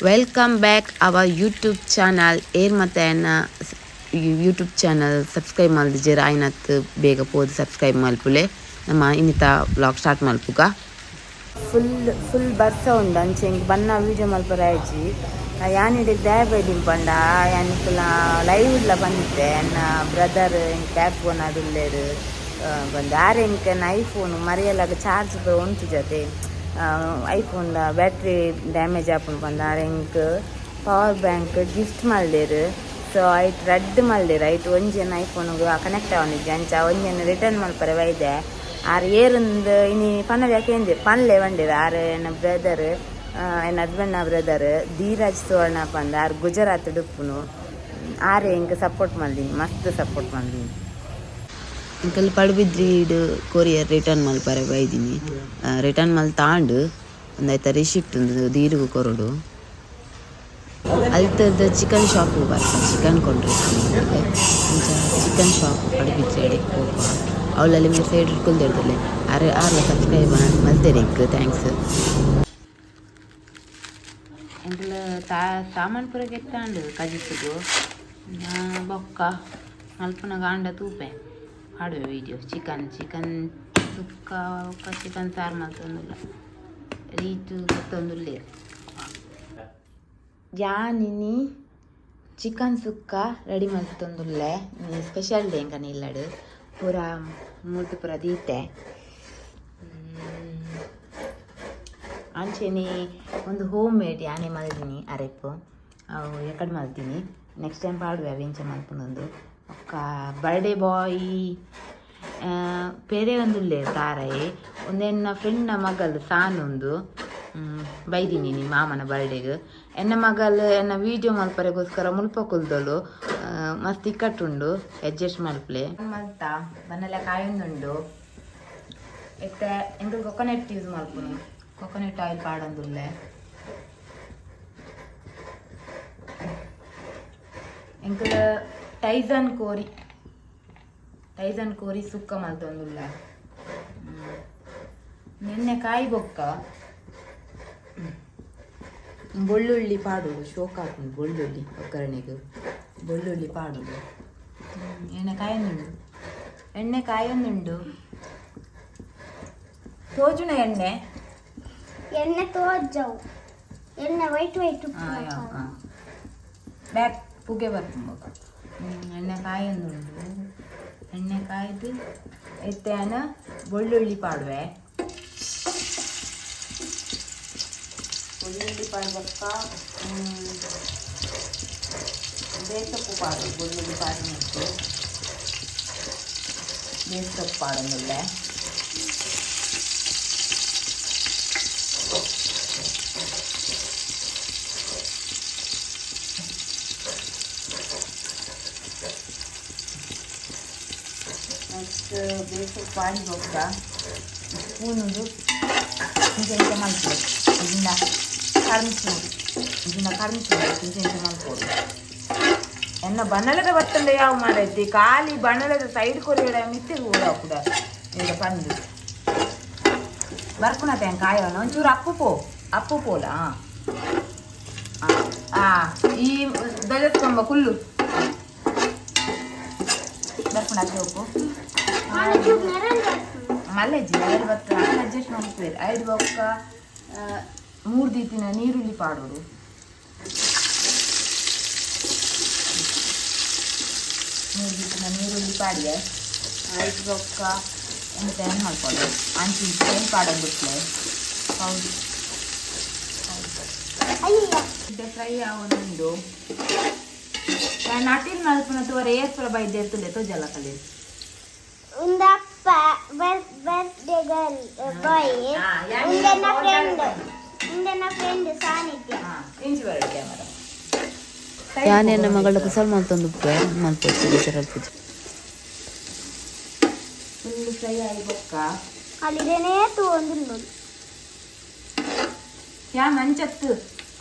welcome back our YouTube channel air ಮತ್ತು YouTube channel subscribe ಮಾಡಿದ್ದೀರ ಆಯ್ನತ್ತು ಬೇಗ ಪೋದು ಸಬ್ಸ್ಕ್ರೈಬ್ ಮಲ್ಪುಲೆ ನಮ್ಮ ಇನ್ನಿತ ವ್ಲಾಗ್ ಸ್ಟಾರ್ಟ್ ಮಲ್ಪುಗ ಫುಲ್ ಬರ್ಸ ಉಂಡು ಅಂಚೆ ಬನ್ನ ವೀಡಿಯೋ ಮಲ್ಪರಾಯ್ಜಿ ಯಾನಿಡೆ ದ್ಯಾಬೆ ದಿಂಪಂಡ ಯಾನಿಕ್ಲ ಲೈವ್ ಇಲ್ಲ ಬಂದಿತ್ತೆ ನನ್ನ ಬ್ರದರ್ ಕ್ಯಾಬ್ ಫೋನ್ ಅದುಲ್ಲೇರು ಬಂದು ಆರೆ ಎಂಕನ ಐಫೋನ್ ಮರೆಯಲಾಗ ಚಾರ್ಜ್ ಉಂಟು ಜೊತೆ ಐಫೋನ್ ಬ್ಯಾಟ್ರಿ ಡ್ಯಾಮೇಜ್ ಆಪುಂಡು ಬಂದು ಆರೆ ಎಂಕ್ ಪವರ್ ಬ್ಯಾಂಕ್ ಗಿಫ್ಟ್ ಮಲ್ದೇರು ಸೊ ಐಟ್ ರಡ್ ಮಲ್ದೇರು ಐಟ್ ಒಂಜೇನು ಐಫೋನ್ಗೆ ಕನೆಕ್ಟ್ ಆವೊಂದಿದ್ದೆ ಅಂಚ ಒಂಜೇನು ರಿಟರ್ನ್ ಮಲ್ಪರೆ ಒಯ್ದೆ ಆರು ಏರುಂದು ಇನಿ ಪನ್ನದ ಯಾಕೆ ಪನ್ಲೆ ಬಂದಿರು ಆರು ಎನ್ನ ಬ್ರದರ್ ಎನ್ನ ಹಸ್ಬೆಂಡ್ನ ಬ್ರದರ್ ಧೀರಾಜ್ ಸುವರ್ಣ ಪಂದ ಆರು ಗುಜರಾತ್ ಡುಪ್ಪುನು ಆರೆ ಎಂಕ್ ಸಪೋರ್ಟ್ ಮಲ್ದೀನಿ ಮಸ್ತ್ ಸಪೋರ್ಟ್ ಮಲ್ದೀನಿ ಅಂಕಲ್ ಪಡುಬಿದ್ರೀಡ್ ಕೊರಿಯರ್ ರಿಟರ್ನ್ ಮಲ್ಪರೆ ಬೈದೀನಿ ರಿಟರ್ನ್ ಮಲ್ ತಾಂಡು ಒಂದಾಯ್ತ ರಿಸಿಪ್ಟ್ ಒಂದು ದೀರ್ಘ ಕೊರಡು ಅಲ್ತದ ಚಿಕನ್ ಶಾಪಿಗೆ ಬರ್ತಾರೆ ಚಿಕನ್ ಕೊಂಡ್ರೆ ಚಿಕನ್ ಶಾಪ್ ಪಡುಬಿದ್ರಿ ಹೋಗುವ ಅವಳಲ್ಲಿ ಮೆಸೇಜ್ ಇಟ್ಕೊಳ್ದಿರ್ದಲೆ ಆರ್ಲ ಸಬ್ಸ್ಕ್ರೈಬ್ ಮಾಡಿ ಮಲ್ತೇನೆ ಥ್ಯಾಂಕ್ಸ್ ಅಂಕಲ್ ಸಾಮಾನು ಪುರ ಕೆತ್ತಾಂಡು ಕಜಿಸಿಗೂ ಬೊಕ್ಕ ಮಲ್ಪನ ಗಾಂಡ ತೂಪೆ ಹಾಡುವೆ ವೀಡಿಯೋ ಚಿಕನ್ ಸುಕ್ಕ ಚಿಕನ್ ಸಾರು ಮಲ್ತೊಂದುಲ್ಲ ರೀತು ಗೊತ್ತೊಂದುಲ್ಲೇ ಯಾನಿನಿ ಚಿಕನ್ ಸುಕ್ಕ ರೆಡಿ ಮಲ್ತೊಂದುಲ್ಲೆ ಸ್ಪೆಷಲ್ ಡೇ ಎಂಕನ ಇಲ್ಲಡು ಪೂರ ಮೂರ್ತಿ ಪೂರ ದೀತೆ ಅಂಚೆನಿ ಒಂದು ಹೋಮ್ ಮೇಡ್ ಯಾನೆ ಮಲ್ದಿನಿ ಅರೆಪ್ಪು ಅವು ಎಕಡೆ ಮಲ್ತೀನಿ ನೆಕ್ಸ್ಟ್ ಟೈಮ್ ಪಾಡುವೆ ಅವೆಂಚ ಮಲ್ಪನೊಂದು ಒಕ್ಕ ಬರ್ಡೇ ಬಾಯ್ ಬೇರೆ ಒಂದುಲ್ಲೆ ತಾರಾಯಿ ಒಂದೆನ್ನ ಫ್ರೆಂಡ್ನ ಮಗಲು ಸಾನೊಂದು ಬೈದೀನಿ ನಿಮ್ಮ ಮಾಮನ ಬರ್ಡೇಗೆ ಎನ್ನ ಮಗಲು ಎನ್ನ ವೀಡಿಯೋ ಮಲ್ಪರೆಗೋಸ್ಕರ ಮುಲ್ಪ ಕುಲ್ದಳು ಮಸ್ತ್ ಇಕ್ಕಟ್ಟುಂಡು ಅಡ್ಜಸ್ಟ್ ಮಲ್ಪಲೆ ಮಲ್ತ ಬನ್ನೆಲ್ಲ ಕಾಯೊಂದುಂಡು ಎತ್ತ ಎಂಕಲ್ ಕೊಕೊನಟ್ ಯೂಸ್ ಮಲ್ಪುನು ಕೊಕೊನಟ್ ಆಯಿಲ್ ಪಾಡೊಂದುಲ್ಲೆ ಎಂಕಲ್ ಟೈಸನ್ ಕೋರಿ ಸುಕ್ಕ ಮಲ್ತೊಂದುಲ್ಲ ನಿನ್ನೆ ಕಾಯಿ ಬೊಕ್ಕ ಬೆಳ್ಳುಳ್ಳಿ ಪಾಡೋದು ಶೋಕ ಹಾಕೊಂಡು ಬೆಳ್ಳುಳ್ಳಿ ಒಗ್ಗರಣೆಗೆ ಬೆಳ್ಳುಳ್ಳಿ ಪಾಡೋದು ಎಣ್ಣೆ ಕಾಯೊಂದುಂಡು ತೋಜುನ ಎಣ್ಣೆ ತೋಜವು ಎಣ್ಣೆ ವೈಟ್ ಬ್ಯಾಕ್ ಪುಗೆ ಬರ್ಕೊಂಬ ಎಣ್ಣೆ ಕಾಯೊಂದುಂಡು ಎಣ್ಣೆ ಕಾಯ್ದು ಎತ್ತೇನ ಬೆಳ್ಳುಳ್ಳಿ ಪಾಡುವೆ ಬೆಳ್ಳುಳ್ಳಿ ಪಾಡ್ಬೇಕ ಬೇಸಪ್ಪು ಪಾಡು ಬೆಳ್ಳುಳ್ಳಿ ಪಾಡು ಮತ್ತು ಬೇಸಪ್ಪು ಪಾಡೊಂದುಲ್ಲೆ ನೆಕ್ಸ್ಟ್ ಬೇಸು ಪಾಡಿ ಬೊಕ್ಕ ಸ್ಪೂನುದು ಇಂಚ ಮಲ್ಪೋದು ಇದನ್ನ ಕರ್ಮಿಸೋದು ಇಂಚ ಮಲ್ಪೋದು ಎನ್ನ ಬಣ್ಣಲದ ಬತ್ತಂಡ ಯಾವ ಮಾಡೈತಿ ಖಾಲಿ ಬಣ್ಣಲದ ಸೈಡ್ ಕೊರಿಯಡ ಮಿತ್ತಿಗೆ ಹೋದ ಕೂಡ ಈಗ ಬಂದು ಬರ್ಕೊಳತ್ತೆ ಕಾಯೋಣ ಒಂಚೂರು ಅಪ್ಪು ಪೋಲ ಈ ಬೆಳೆಸ್ಕೊಂಬ ಕುಲ್ಲು ಬರ್ಕೊಂಡಾಕೆ ಹೋಗು ಮಲ್ಲೆಜ್ಜಿ ಐದು ಬತ್ತ ಅಡ್ಜಸ್ಟ್ ಮಾಡ್ತೀರಿ ಐದು ಬೊಕ್ಕ 3 ದೀತಿನ ನೀರುಳ್ಳಿ ಪಾಡೋದು ಪಾಡಿಗೆ 5 ಬೊಕ್ಕ ಎಂತ ಏನು ಮಾಡ್ಕೊಳ್ಳಿ ಅಂಚಿ ಏನು ಪಾಡೋದು ಬಿಟ್ಲೆ ಹೌದು ಫ್ರೈ ಆಗೋದು ನಾಟಿನ ಮಲ್ಪನ ತೋರ ಏಸ್ಪುರ ಬೈದೆ ಇರ್ತದೆ ತೋಜಲ್ಲ ಕಲಿ ಬರ್ತ್ಡೇ ಗರ್ಲ್ ಬಾಯ್ ಇಂದನ ಫ್ರೆಂಡ್ ಸಾನಿಧ್ಯ ಇಂಚಿ ಬರತ್ತೆ ಮರ ಯಾನೆನ್ನ ಮಗಳ ಕುಸಲ್ ಮಲ್ತೊಂದು ಮಲ್ಪೋದು ಪೂಜೆ ಫುಲ್ ಫ್ರೈ ಆಗಿ ಬೊಕ್ಕ ಅಲ್ಲಿದೇನೆ ತೋಂದಿಲ್ಲ ಯಾ ಮಂಚತ್ತು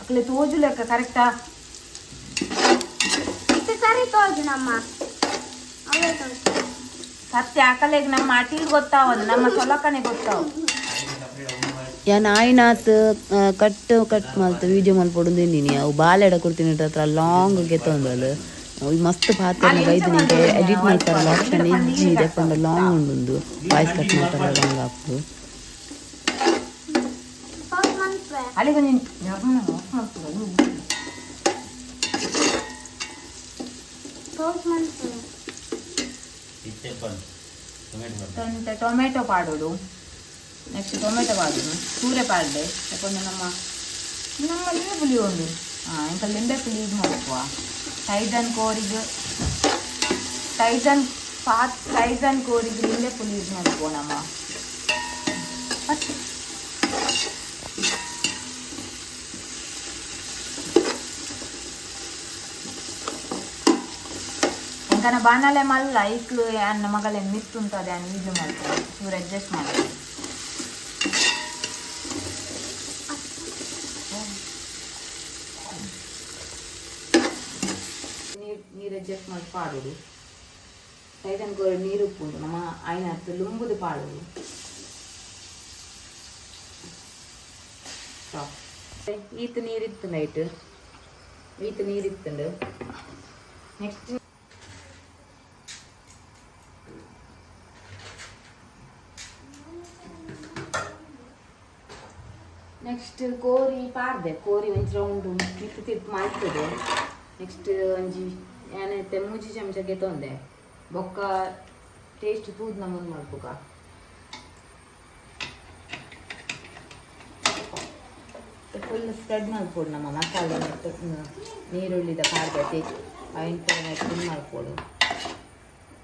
ಅಕ್ಲೆ ತೋಜು ಲೆಕ್ಕ ಕರೆಕ್ಟಾ ಸರಿ ತೋಜು ನಮ್ಮ ಅವೇ ತೋಜು ಸತ್ಯ ಅಕಲೆಗೆ ನಮ್ಮ ಅಟಿಲ್ ಗೊತ್ತಾವಲ್ಲ ನಮ್ಮ ಸೊಲಕನೆ ಗೊತ್ತಾವ ಯಾನ್ ಆಯ್ನಾತ್ ಕಟ್ ಮಲ್ತು ವೀಡಿಯೋ ಮಲ್ಪೊಡು ತಿಂದಿನಿ ಅವು ಬಾಲೆಡ ಕೊಡ್ತೀನಿ ಹತ್ರ ಲಾಂಗ್ ಗೆತ್ತೊಂದಲು ಮಸ್ತ್ ಪಾತ್ರೆ ಬೈದು ನಿಂಗೆ ಎಡಿಟ್ ಮಾಡ್ತಾರಲ್ಲ ಆಪ್ಷನ್ ಇಜ್ಜಿ ದೆಪ್ಪಂಡ ಲಾಂಗ್ ಉಂಡು ವಾಯ್ಸ್ ಕಟ್ ಮಾಡ್ತಾರ ಲಾಂಗ್ ಹಾಕ್ದು ಅಲ್ಲಿಗೆ ನೀನು ಟೊಮೆಟೊ ಪಾಡೋಡು ನೆಕ್ಸ್ಟ್ ಟೊಮೆಟೊ ಪಾಡೋದು ಸೂರೆ ಪಾಡ್ಡೆ ಯಾಕಂದ್ರೆ ನಮ್ಮ ಲಿಂಬೆ ಪುಳಿ ಉಂಡು ಇಂಕ ಲಿಂಬೆ ಪುಳಿ ಯೂಸ್ ಮಾಡುವ ಸೈಜನ್ ಕೋರಿಗೆ ಸೈಜನ್ ಕೋರಿಗೆ ಲಿಂಬೆ ಪುಳಿ ಯೂಸ್ ಮಾಡುವ ನಮ್ಮ ಇಂಕನ ಬಾಣಲೆ ಮಲ್ಲ ಐಕ್ ಅನ್ನ ಮಗಳೆ ಮಿತ್ತುಂಟದೆ ಅನ್ನ ಇದು ಮಾಡ್ತಾರೆ ಇವ್ರು ಅಡ್ಜಸ್ಟ್ ಮಾಡ್ತಾರೆ ನೀರು ಅಡ್ಜಸ್ಟ್ ಮಾಡಿ ಪಾಡೋದು ಸೈದನ್ ಕೋರಿ ನೀರು ಉಪ್ಪು ಉಂಟು ನಮ್ಮ ಆಯ್ನತ್ತು ಲುಂಬುದು ಪಾಡೋದು ಈತ ನೀರಿತ್ತು ನೈಟ್ ಈತ ನೀರಿತ್ತುಂಡು ನೆಕ್ಸ್ಟ್ ನೆಕ್ಸ್ಟ್ ಕೋರಿ ಪಾಡ್ದೆ ಕೋರಿ ಒಂಚಿ ರೌಂಡು ತಿಪ್ಪು ಮಾಡ್ತದೆ ನೆಕ್ಸ್ಟ್ ಒಂಜಿ ಏನೈತೆ ಮೂಜಿ ಚಮಚಕ್ಕೆ ತೊಂದೆ ಬೊಕ್ಕ ಟೇಸ್ಟ್ ತೂದ್ ನಮೂದು ಮಾಡ್ಬೇಕ ಫುಲ್ ಸ್ಪ್ರೆಡ್ ಮಾಡ್ಕೊಡು ನಮ್ಮ ಮಸಾಲೆ ಮತ್ತು ನೀರುಳ್ಳಿದ ಪಾಡ್ದೆ ಇಂತ ಇದು ಮಾಡ್ಕೊಡು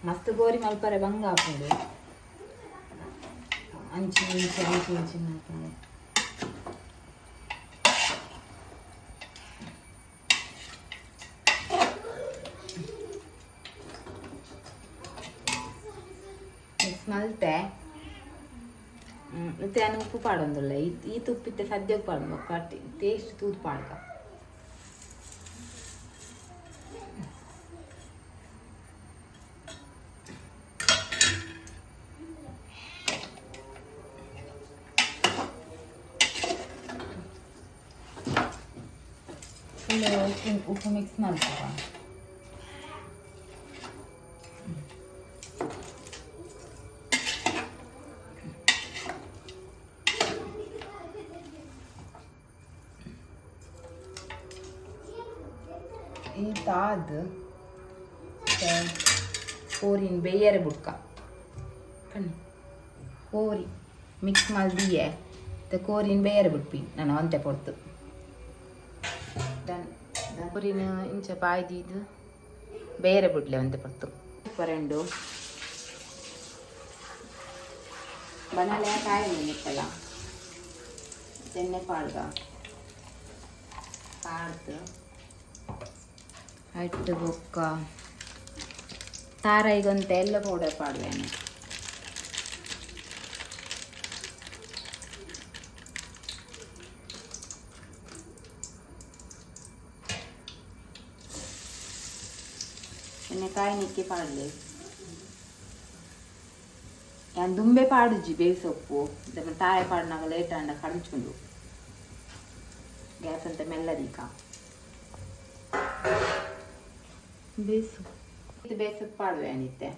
ಮಸ್ತ್ ಗೋರಿ ಮಲ್ಪರೆ ಬಂಗ ಹಾಕೊಂಡು ಅಂಚಿ ಇಂಚಿ ಮಾಡ್ಕೊಂಡು ಮಲ್ತೆ ಮತ್ತೆ ನಾನು ಉಪ್ಪು ಪಾಡೊಂದಿಲ್ಲ ಈ ತುಪ್ಪಿತ್ತೆ ಸದ್ಯಕ್ಕೆ ಪಾಡ್ಬೇಕು ಟೇಸ್ಟ್ ತೂತ್ ಪಾಡ್ಕ ಉಪ್ಪು ಮಿಕ್ಸ್ ಮಾಡ್ತೀವ ಈತಾದ ಕೋರಿನ ಬೇಯರೆ ಬುಡ್ಕ ಕಣ್ಣಿ ಕೋರಿ ಮಿಕ್ಸ್ ಮಾಡಿಯೇ ಕೋರಿನ ಬೇಯರೆ ಬಿಡ್ಪಿ ನಾನು ಅಂತೆ ಪೊಡ್ತು ಕೋರಿನ ಇಂಚ ಬಾಯ್ದಿದ್ದು ಬೇರೆ ಬಿಡ್ಲೆ ಅಂತೆ ಪೊಡ್ತು ಪರೆಂಡು ಬನಾಲೆ ಕಾಯಿ ನಿಕ್ಕಲ್ಲ ಎಣ್ಣೆ ಪಾಡ್ಗ ಪಾಡ್ದು ಹಟ್ಟು ಬೊಕ್ಕ ತಾರಾಯಿಗಂತ ಎಲ್ಲ ಪೌಡರ್ ಪಾಡುವೇನೆ ಎಣ್ಣೆ ಕಾಯಿ ನಿಕ್ಕಿ ಪಾಡಲಿ ಯಾನ್ ದುಂಬೆ ಪಾಡುಜಿ ಬೇಸೊಪ್ಪು ತಾಯ ಪಾಡಿನಾಗ ಲೇಟ್ ಅಂಡ ಕಡಿಂಚುಂಡು ಗ್ಯಾಸ್ ಅಂತ ಮೆಲ್ಲದೀಕ ಬೇಸು ಪಾಡುವೆ ಅನಿತ್ತೆ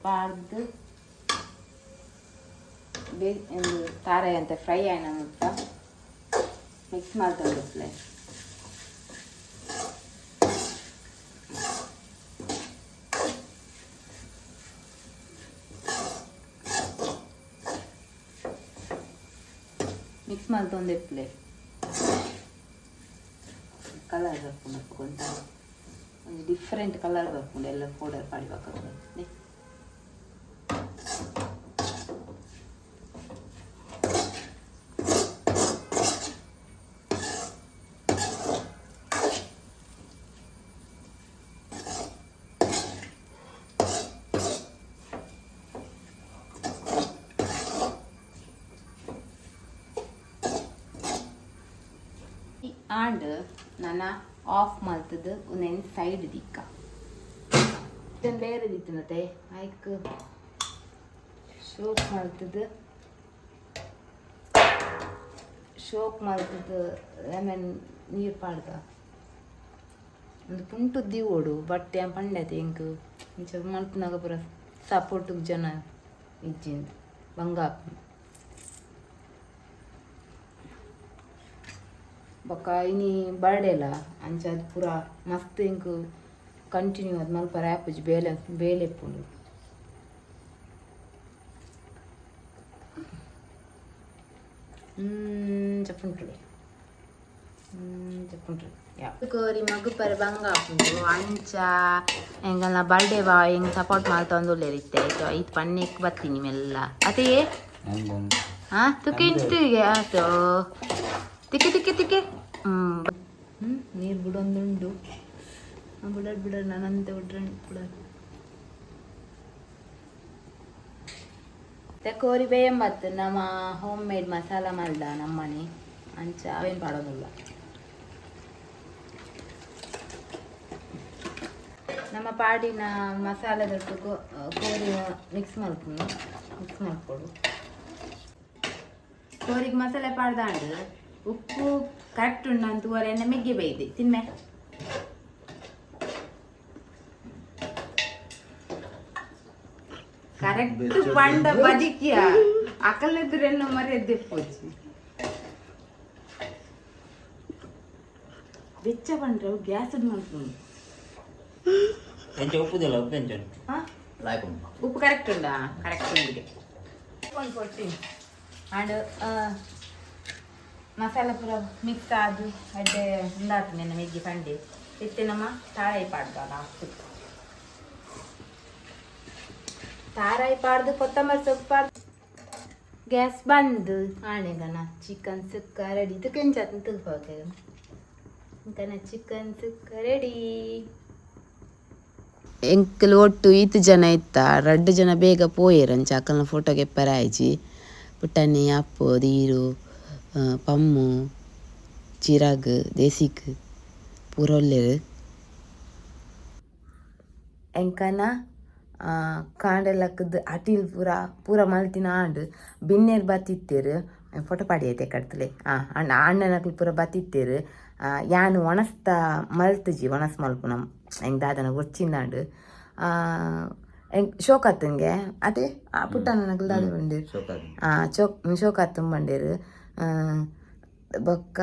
ಪಾಡ್ದು ತಾರೆ ಅಂತ ಫ್ರೈ ಆಯ್ನ ಮುತ್ತ ಮಿಕ್ಸ್ ಮಾಡ್ತಂಡು ಮಿಕ್ಸ್ ಮಾಡ್ತೊಂದೆಪ್ಲೆ ಕಲರ್ ಬರ್ಕೊಂಡು ಕೊಂತ ಒಂದು ಡಿಫ್ರೆಂಟ್ ಕಲರ್ ಬರ್ಕೊಂಡು ಎಲ್ಲ ಪೌಡರ್ ಪಾಡಿಬೇಕಾಗ್ತದೆ ಆಂಡ್ ನಾನು ಆಫ್ ಮಾಡ್ತದ್ದು ಒಂದೇನು ಸೈಡ್ ದಿಕ್ಕ ಇದನ್ನು ಬೇರೆ ದಿತ್ತು ಮತ್ತೆ ಆಯ್ಕೆ ಶೋಕ್ ಮಾಡ್ತದ್ದು ಶೋಕ್ ಮಾಡ್ತಿದ್ದು ಲೆಮನ್ ನೀರು ಪಾಡ್ದ ಒಂದು ಪುಂಟುದ್ದಿ ಓಡು ಬಟ್ಟೆ ಪಂಡತೆ ಇಂಕ ಇಂಚ ಮಲ್ಪನಾಗ ಪೂರ ಸಪೋರ್ಟಿಗೆ ಜನ ಇಜ್ಜಿಂದು ಬಂಗಾಪ ಬೊಕ್ಕ ಇನಿ ಬರ್ಡೇ ಅಲ್ಲ ಅಂಚ ಅದು ಪೂರ ಮಸ್ತ್ ಇಂಕ ಕಂಟಿನ್ಯೂ ಅದು ಮಲ್ಪ ರ್ಯಾಪುಜಿ ಬೇಲೆ ಪುಂಡು చెప్పుంటాడు కోరి మగ్గు పరి బంగా ಅಂಚ ಎಂಗಲ್ನ ಬರ್ಡೇ ಬಾ ಹೆಂಗ್ ಸಪೋರ್ಟ್ ಮಾಡ್ತಂದುಲ್ಲೇರಿತ್ತೆ ಈ ಪನ್ನೆಕ್ ಬರ್ತೀನಿ ಮೆಲ್ಲ ಅದೇ ತುಕ್ಕೆ ಇಂಚಿಗೆ ಆಯ್ತು ತಿಕ್ಕೆ ನೀರು ಬಿಡೊಂದುಂಡು ಬಿಡ ನಾನಂತೆ ಬಿಡ ಕೋರಿ ಬೇಯಂಬತ್ತು ನಮ್ಮ ಹೋಮ್ ಮೇಡ್ ಮಸಾಲ ಮಲ್ದ ನಮ್ಮನೆ ಅಂಚ ಅವೇನು ಪಾಡೋದಿಲ್ಲ ನಮ್ಮ ಪಾಡಿನ ಮಸಾಲೆದೊಟ್ಟು ಕೋರಿ ಮಿಕ್ಸ್ ಮಾಡ್ಕೊಡು ಕೋರಿಗೆ ಮಸಾಲೆ ಪಾಡ್ದಾಂಡು ಉಪ್ಪು ಕರೆಕ್ಟ್ ಉಂಡು ಅಂತ ಎಣ್ಣೆ ಮೆಗ್ಗೆ ಬೈದೆ ತಿನ್ಮೆ ಕರೆಕ್ಟ್ ಪಂಡ ಬದಿಕಿಯ ಅಕಲೆದ್ರೆನ್ನು ಮರೆಯದ್ದೆಪ್ಪೋಚಿ ಬೆಚ್ಚ ಪಂಡ್ರೆ ಗ್ಯಾಸ್ ಮಾಡ್ಕೊಂಡು ಉಪ್ಪು ಕರೆಕ್ಟ್ ಉಂಡಾ ಕರೆಕ್ಟ್ ಉಂಡಿಗೆ ಕೊಡ್ತೀನಿ ಅಂಡ್ ಮಸಾಲ ಪೂರ ಮಿಕ್ಸ್ ಆದು ಅಡ್ಡೆ ಉಂಡಾತು ನೆನ್ನ ಮೆಗ್ಗಿ ಪಂಡೆ ಇತ್ತೆ ನಮ್ಮ ತಾರಾಯಿ ಪಾಡ್ದ ಲಾಸ್ಟ್ ತಾರಾಯಿ ಪಾಡ್ದು ಕೊತ್ತಂಬರಿ ಸೊಪ್ಪು ಪಾಡ್ದು ಗ್ಯಾಸ್ ಬಂದು ಆಣೆಗನ ಚಿಕನ್ ಸುಕ್ಕ ರೆಡಿ ಇದು ಕೆಂಚತ್ ತುಲ್ಪಕ್ಕೆ ಇಂಕನ ಚಿಕನ್ ಸುಕ್ಕ ರೆಡಿ ಎಂಕಲ್ ಒಟ್ಟು ಈತ್ ಜನ ಇತ್ತ 2 ಜನ ಬೇಗ ಪೋಯೇರಂಚ ಅಕ್ಕಲ್ನ ಫೋಟೋಗೆ ಪರಾಯ್ಜಿ ಪುಟ್ಟಣ್ಣಿ ಅಪ್ಪು ದೀರು ಪಮ್ಮು ಚಿರಾಗ್ ದೇಸಿಕ್ ಪೂರ ಒಲ್ಲೆರು ಎಂಕನ ಕಾಂಡೆಲ್ಲಕ್ಕದು ಅಟಿಲ್ ಪೂರ ಮಲ್ತಿನ ಆಂಡ್ ಬಿನ್ನೇರು ಬತ್ತಿತ್ತೇರು ಫೋಟೋ ಪಾಡಿ ಐತೆ ಕಟ್ತಲೆ ಅಣ್ಣನಕ್ಲು ಪೂರ ಬತ್ತಿತ್ತೇರು ಯಾನು ಒಣಸ್ತ ಮಲ್ತಜಿ ಒಣಸ್ ಮಲ್ಪುನ ಹೆಂಗೆ ದಾದನ ಗೊಚ್ಚಿಂದಾಂಡು ಶೋಕಾತಂಗೆ ಅದೇ ಪುಟ್ಟಣ್ಣನಕ್ಲು ದಾದ ಬಂಡೇರು ಶೋಕಾತಂ ಬಂಡೇರು ಬೊಕ್ಕ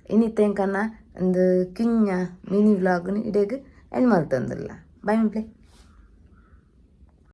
ಇನ್ನಿತ್ತ ಎಂಕನ್ನ ಒಂದು ಕಿಂಜ ಮಿನಿ ವ್ಲಾಗ್ನು ಇಡೇಗ್ ಎಂಡ್ ಮಲ್ತಂದಿಲ್ಲ ಬಾಯ್ ಮಿಪ್ಲೆ